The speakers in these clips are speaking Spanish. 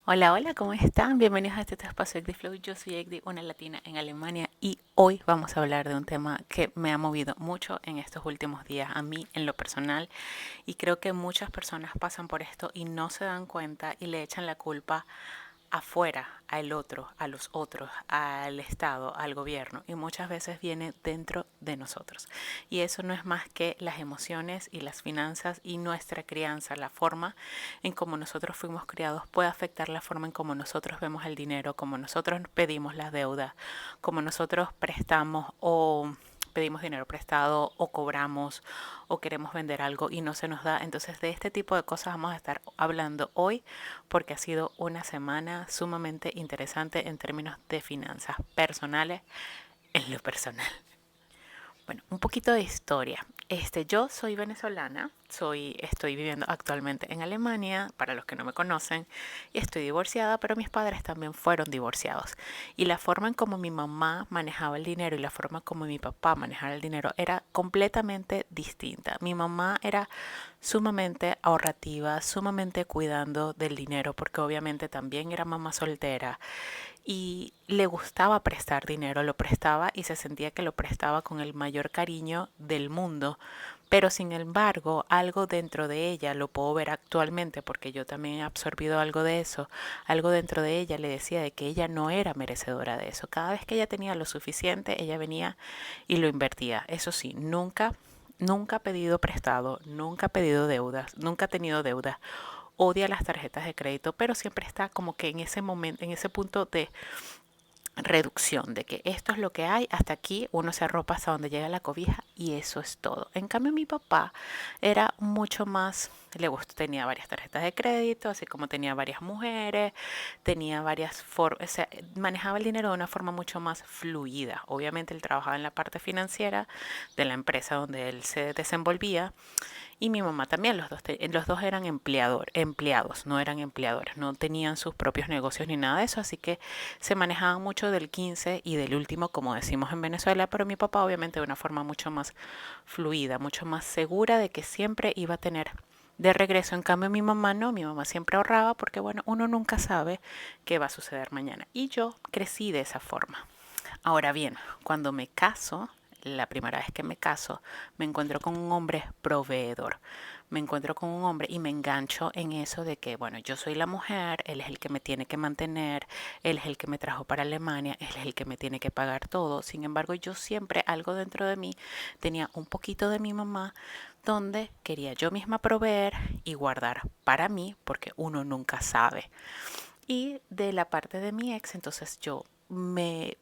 Hola, hola, ¿cómo están? Bienvenidos a este espacio de Flow. Yo soy Egdi, una latina en Alemania, y hoy vamos a hablar de un tema que me ha movido mucho en estos últimos días, a mí en lo personal, y creo que muchas personas pasan por esto y no se dan cuenta y le echan la culpa afuera, al otro, a los otros, al Estado, al gobierno, y muchas veces viene dentro de nosotros. Y eso no es más que las emociones y las finanzas y nuestra crianza, la forma en cómo nosotros fuimos criados puede afectar la forma en cómo nosotros vemos el dinero, cómo nosotros pedimos las deudas, cómo nosotros prestamos o pedimos dinero prestado o cobramos o queremos vender algo y no se nos da. Entonces de este tipo de cosas vamos a estar hablando hoy porque ha sido una semana sumamente interesante en términos de finanzas personales en lo personal. Bueno, un poquito de historia. Yo soy venezolana, estoy viviendo actualmente en Alemania, para los que no me conocen, y estoy divorciada, pero mis padres también fueron divorciados. Y la forma en cómo mi mamá manejaba el dinero y la forma como mi papá manejaba el dinero era completamente distinta. Mi mamá era sumamente ahorrativa, sumamente cuidando del dinero, porque obviamente también era mamá soltera y le gustaba prestar dinero, lo prestaba y se sentía que lo prestaba con el mayor cariño del mundo. Pero sin embargo, algo dentro de ella, lo puedo ver actualmente porque yo también he absorbido algo de eso, algo dentro de ella le decía de que ella no era merecedora de eso. Cada vez que ella tenía lo suficiente, ella venía y lo invertía. Eso sí, nunca ha pedido prestado, nunca ha pedido deudas, nunca ha tenido deudas. Odia las tarjetas de crédito, pero siempre está como que en ese momento, en ese punto de reducción, de que esto es lo que hay, hasta aquí uno se arropa hasta donde llega la cobija y eso es todo. En cambio mi papá era mucho más, le gustó, tenía varias tarjetas de crédito, así como tenía varias mujeres, tenía varias formas, o sea, manejaba el dinero de una forma mucho más fluida. Obviamente él trabajaba en la parte financiera de la empresa donde él se desenvolvía, y mi mamá también, los dos eran empleados, no eran empleadores, no tenían sus propios negocios ni nada de eso, así que se manejaban mucho del 15 y del último, como decimos en Venezuela, pero mi papá obviamente de una forma mucho más fluida, mucho más segura de que siempre iba a tener de regreso. En cambio mi mamá no, mi mamá siempre ahorraba porque bueno, uno nunca sabe qué va a suceder mañana. Y yo crecí de esa forma. Ahora bien, cuando me caso, la primera vez que me caso, me encuentro con un hombre proveedor. Me encuentro con un hombre y me engancho en eso de que, bueno, yo soy la mujer, él es el que me tiene que mantener, él es el que me trajo para Alemania, él es el que me tiene que pagar todo. Sin embargo, yo siempre, algo dentro de mí, tenía un poquito de mi mamá, donde quería yo misma proveer y guardar para mí, porque uno nunca sabe. Y de la parte de mi ex, entonces yo me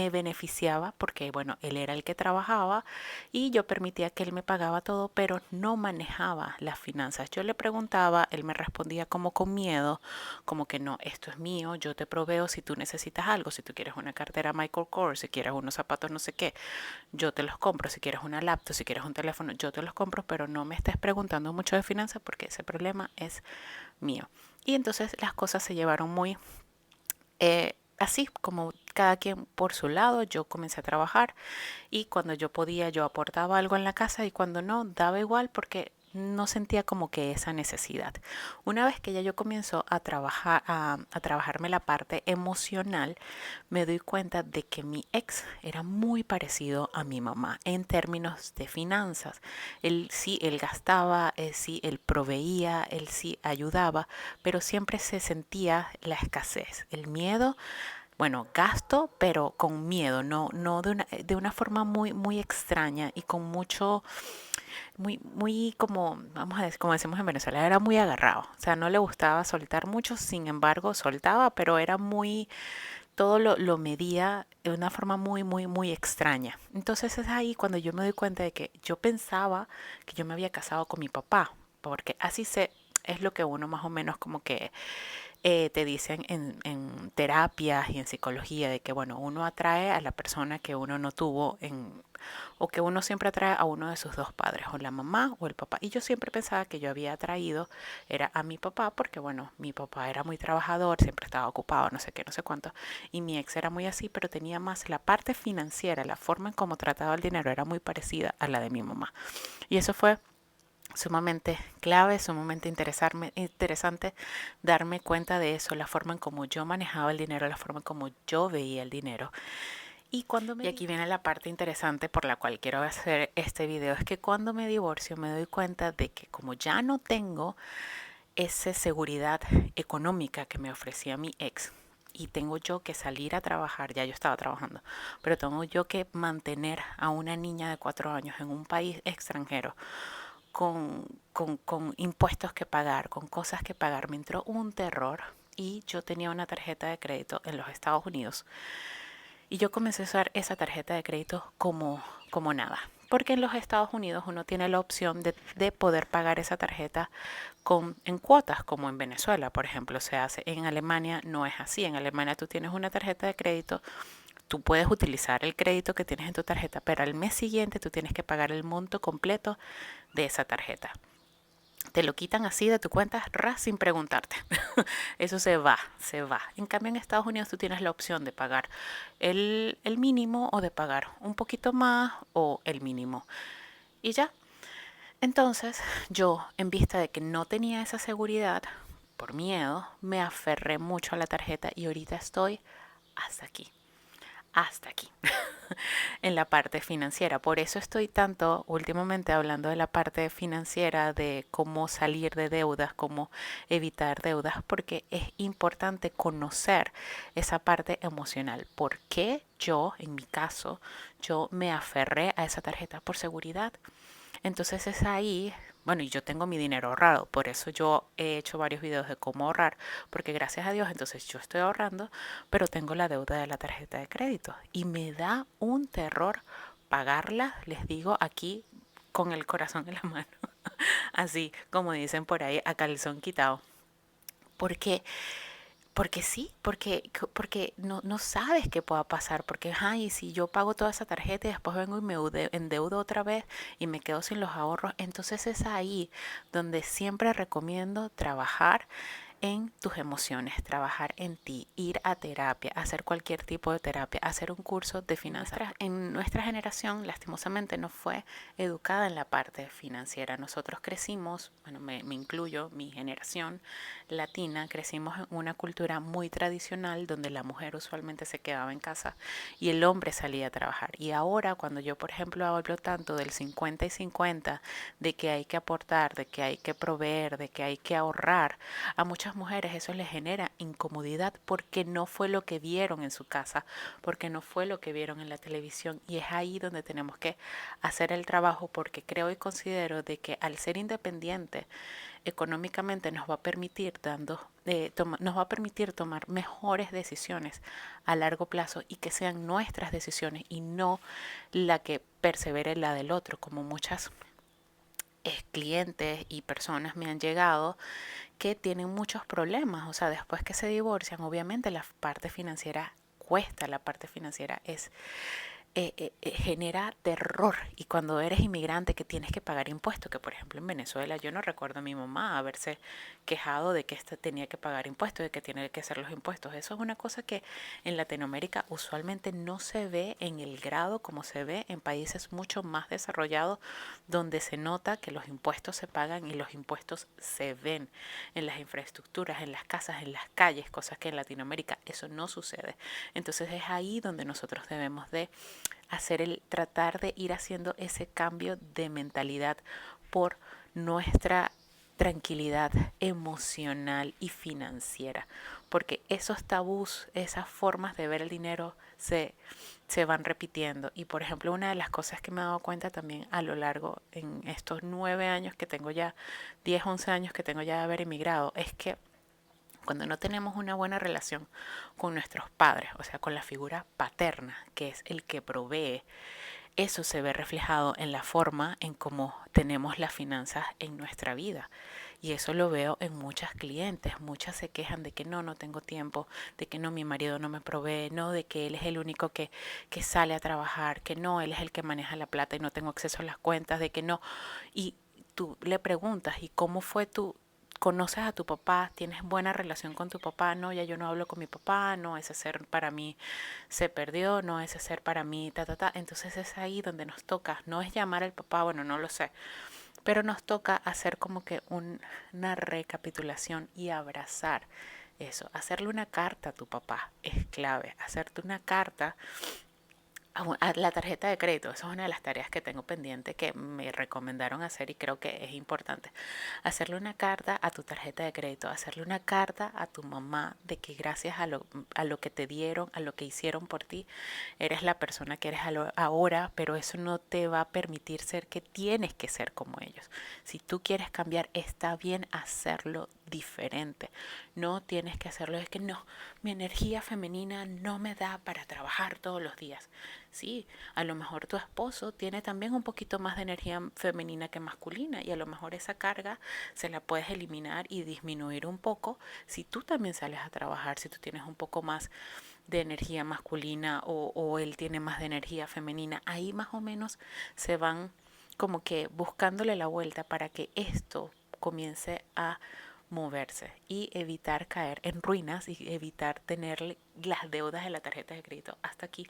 beneficiaba porque, bueno, él era el que trabajaba y yo permitía que él me pagaba todo, pero no manejaba las finanzas. Yo le preguntaba, él me respondía como con miedo, como que no, esto es mío, yo te proveo si tú necesitas algo, si tú quieres una cartera Michael Kors, si quieres unos zapatos no sé qué, yo te los compro, si quieres una laptop, si quieres un teléfono, yo te los compro, pero no me estés preguntando mucho de finanzas porque ese problema es mío. Y entonces las cosas se llevaron muy así, como cada quien por su lado. Yo comencé a trabajar y cuando yo podía yo aportaba algo en la casa y cuando no, daba igual porque no sentía como que esa necesidad. Una vez que ya yo comienzo a trabajar, a trabajarme la parte emocional, me doy cuenta de que mi ex era muy parecido a mi mamá en términos de finanzas. Él sí, él gastaba, él sí, él proveía, él sí ayudaba, pero siempre se sentía la escasez, el miedo. Bueno, gasto, pero con miedo, no de una forma muy extraña y con mucho, muy como, vamos a decir, como decimos en Venezuela, era muy agarrado. O sea, no le gustaba soltar mucho, sin embargo, soltaba, pero era muy, todo lo medía de una forma muy extraña. Entonces es ahí cuando yo me doy cuenta de que yo pensaba que yo me había casado con mi papá, porque así es lo que uno más o menos como que te dicen en terapias y en psicología, de que bueno, uno atrae a la persona que uno no tuvo o que uno siempre atrae a uno de sus dos padres, o la mamá o el papá. Y yo siempre pensaba que yo había atraído era a mi papá, porque bueno, mi papá era muy trabajador, siempre estaba ocupado, no sé qué, no sé cuánto, y mi ex era muy así, pero tenía más la parte financiera, la forma en cómo trataba el dinero era muy parecida a la de mi mamá. Y eso fue sumamente clave, sumamente interesante darme cuenta de eso, la forma en cómo yo manejaba el dinero, la forma en cómo yo veía el dinero. Y aquí viene la parte interesante por la cual quiero hacer este video, es que cuando me divorcio me doy cuenta de que como ya no tengo esa seguridad económica que me ofrecía mi ex, y tengo yo que salir a trabajar, ya yo estaba trabajando, pero tengo yo que mantener a una niña de 4 años en un país extranjero con impuestos que pagar, con cosas que pagar, me entró un terror. Y yo tenía una tarjeta de crédito en los Estados Unidos y yo comencé a usar esa tarjeta de crédito como nada. Porque en los Estados Unidos uno tiene la opción de poder pagar esa tarjeta en cuotas, como en Venezuela, por ejemplo, se hace. En Alemania no es así. En Alemania tú tienes una tarjeta de crédito, tú puedes utilizar el crédito que tienes en tu tarjeta, pero al mes siguiente tú tienes que pagar el monto completo de esa tarjeta. Te lo quitan así de tu cuenta, ras, sin preguntarte. Eso se va, se va. En cambio, en Estados Unidos tú tienes la opción de pagar el mínimo o de pagar un poquito más o el mínimo. Y ya. Entonces, yo, en vista de que no tenía esa seguridad, por miedo, me aferré mucho a la tarjeta y ahorita estoy hasta aquí. Hasta aquí. En la parte financiera. Por eso estoy tanto últimamente hablando de la parte financiera, de cómo salir de deudas, cómo evitar deudas, porque es importante conocer esa parte emocional. ¿Por qué yo, en mi caso, yo me aferré a esa tarjeta por seguridad? Entonces es ahí, bueno, y yo tengo mi dinero ahorrado, por eso yo he hecho varios videos de cómo ahorrar, porque gracias a Dios entonces yo estoy ahorrando, pero tengo la deuda de la tarjeta de crédito y me da un terror pagarla, les digo aquí con el corazón en la mano, así como dicen por ahí, a calzón quitado, porque porque no sabes qué pueda pasar, porque ay, si yo pago toda esa tarjeta y después vengo y me endeudo otra vez y me quedo sin los ahorros, entonces es ahí donde siempre recomiendo trabajar en tus emociones, trabajar en ti, ir a terapia, hacer cualquier tipo de terapia, hacer un curso de finanzas. En nuestra generación, lastimosamente, no fue educada en la parte financiera. Nosotros crecimos, bueno, me incluyo, mi generación latina, crecimos en una cultura muy tradicional donde la mujer usualmente se quedaba en casa y el hombre salía a trabajar. Y ahora, cuando yo, por ejemplo, hablo tanto del 50 y 50, de que hay que aportar, de que hay que proveer, de que hay que ahorrar, a muchas mujeres eso les genera incomodidad porque no fue lo que vieron en su casa, porque no fue lo que vieron en la televisión, y es ahí donde tenemos que hacer el trabajo, porque creo y considero de que al ser independiente económicamente nos va a permitir nos va a permitir tomar mejores decisiones a largo plazo y que sean nuestras decisiones y no la que persevere la del otro, como muchas clientes y personas me han llegado que tienen muchos problemas. O sea, después que se divorcian, obviamente la parte financiera cuesta, la parte financiera genera terror. Y cuando eres inmigrante que tienes que pagar impuestos, que por ejemplo en Venezuela yo no recuerdo a mi mamá haberse quejado de que tenía que pagar impuestos, de que tiene que hacer los impuestos. Eso es una cosa que en Latinoamérica usualmente no se ve en el grado como se ve en países mucho más desarrollados, donde se nota que los impuestos se pagan y los impuestos se ven en las infraestructuras, en las casas, en las calles, cosas que en Latinoamérica eso no sucede. Entonces es ahí donde nosotros debemos de tratar de ir haciendo ese cambio de mentalidad por nuestra tranquilidad emocional y financiera, porque esos tabús, esas formas de ver el dinero se van repitiendo. Y por ejemplo, una de las cosas que me he dado cuenta también a lo largo en estos 9 años que tengo ya, 10, 11 años que tengo ya de haber emigrado, es que cuando no tenemos una buena relación con nuestros padres, o sea, con la figura paterna, que es el que provee, eso se ve reflejado en la forma en cómo tenemos las finanzas en nuestra vida. Y eso lo veo en muchas clientes. Muchas se quejan de que no tengo tiempo, de que no, mi marido no me provee, no, de que él es el único que sale a trabajar, que no, él es el que maneja la plata y no tengo acceso a las cuentas, de que no. Y tú le preguntas, ¿y cómo fue conoces a tu papá, tienes buena relación con tu papá? No, ya yo no hablo con mi papá, no, ese ser para mí se perdió, no, ese ser para mí, ta. Entonces es ahí donde nos toca, no es llamar al papá, bueno, no lo sé, pero nos toca hacer como que una recapitulación y abrazar eso. Hacerle una carta a tu papá es clave. Hacerte una carta a la tarjeta de crédito. Esa es una de las tareas que tengo pendiente que me recomendaron hacer y creo que es importante. Hacerle una carta a tu tarjeta de crédito, hacerle una carta a tu mamá de que gracias a lo que te dieron, a lo que hicieron por ti, eres la persona que eres ahora, pero eso no te va a permitir ser que tienes que ser como ellos. Si tú quieres cambiar, está bien hacerlo diferente. No tienes que hacerlo, es que no, mi energía femenina no me da para trabajar todos los días. Sí, a lo mejor tu esposo tiene también un poquito más de energía femenina que masculina y a lo mejor esa carga se la puedes eliminar y disminuir un poco si tú también sales a trabajar, si tú tienes un poco más de energía masculina o él tiene más de energía femenina. Ahí más o menos se van como que buscándole la vuelta para que esto comience a moverse y evitar caer en ruinas y evitar tener las deudas de la tarjeta de crédito hasta aquí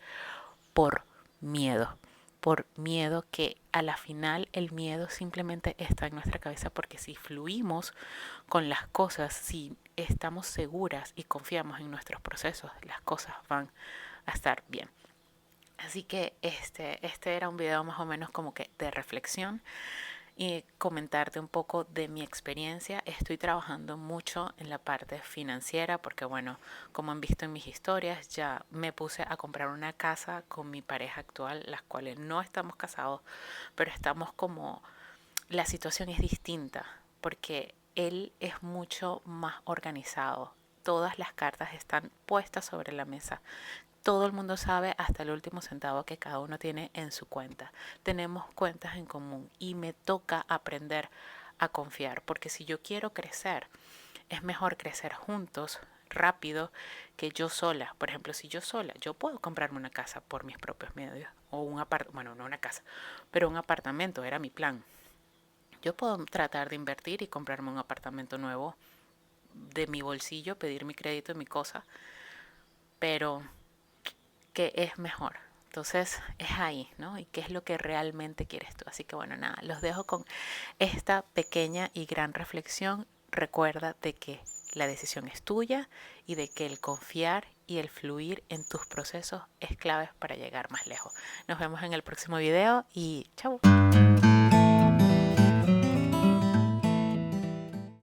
por miedo. Por miedo que a la final el miedo simplemente está en nuestra cabeza porque si fluimos con las cosas, si estamos seguras y confiamos en nuestros procesos, las cosas van a estar bien. Así que este era un video más o menos como que de reflexión y comentarte un poco de mi experiencia. Estoy trabajando mucho en la parte financiera porque bueno, como han visto en mis historias, ya me puse a comprar una casa con mi pareja actual, las cuales no estamos casados, pero estamos como, la situación es distinta porque él es mucho más organizado. Todas las cartas están puestas sobre la mesa. Todo el mundo sabe hasta el último centavo que cada uno tiene en su cuenta. Tenemos cuentas en común y me toca aprender a confiar, porque si yo quiero crecer, es mejor crecer juntos rápido que yo sola. Por ejemplo, si yo sola, yo puedo comprarme una casa por mis propios medios o un apartamento, bueno, no una casa, pero un apartamento era mi plan. Yo puedo tratar de invertir y comprarme un apartamento nuevo de mi bolsillo, pedir mi crédito y mi cosa, pero qué es mejor. Entonces es ahí, ¿no? Y qué es lo que realmente quieres tú. Así que bueno, nada, los dejo con esta pequeña y gran reflexión. Recuerda de que la decisión es tuya y de que el confiar y el fluir en tus procesos es clave para llegar más lejos. Nos vemos en el próximo video y chau.